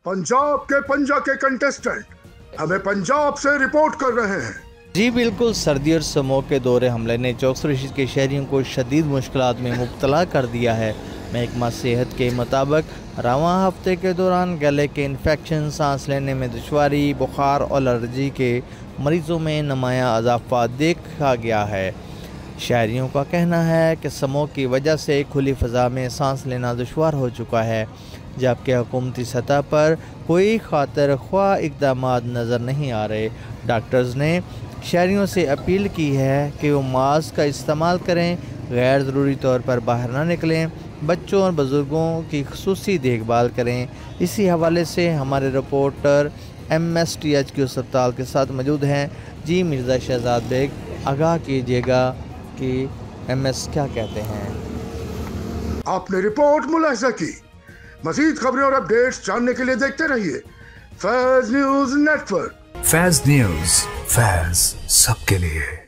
पंजाब के पंजा के कंटेस्टेंट हमें पंजाब से रिपोर्ट कर रहे हैं। जी बिल्कुल, सर्दी और समो के दौरे हमले ने चौकसर रशीद के शहरियों को शदीद मुश्किलात में मुब्तला कर दिया है। महकमा सेहत के मुताबिक रवां हफ्ते के दौरान गले के इन्फेक्शन, सांस लेने में दुश्वारी, बुखार और एलर्जी के मरीजों में नुमायां इजाफा देखा गया है। शहरियों का कहना है कि समो की वजह से खुली फ़ज़ा में सांस लेना दुश्वार हो चुका है, जबकि हुकूमती सतह पर कोई खातिर ख्वाह इक़दाम नज़र नहीं आ रहे। डॉक्टर्स ने शहरियों से अपील की है कि वो मास्क का इस्तेमाल करें, गैर ज़रूरी तौर पर बाहर ना निकलें, बच्चों और बुज़ुर्गों की ख़ुसूसी देखभाल करें। इसी हवाले से हमारे रिपोर्टर MSTH अस्पताल के साथ मौजूद हैं। जी मिर्ज़ा शहजाद बेग, आगाह कीजिएगा कि MS क्या कहते हैं। आपने रिपोर्ट मुलाहिज़ा की। मज़ीद खबरें और अपडेट्स जानने के लिए देखते रहिए फैज़ न्यूज़ नेटवर्क। फैज़ न्यूज़, फैज़ सबके लिए।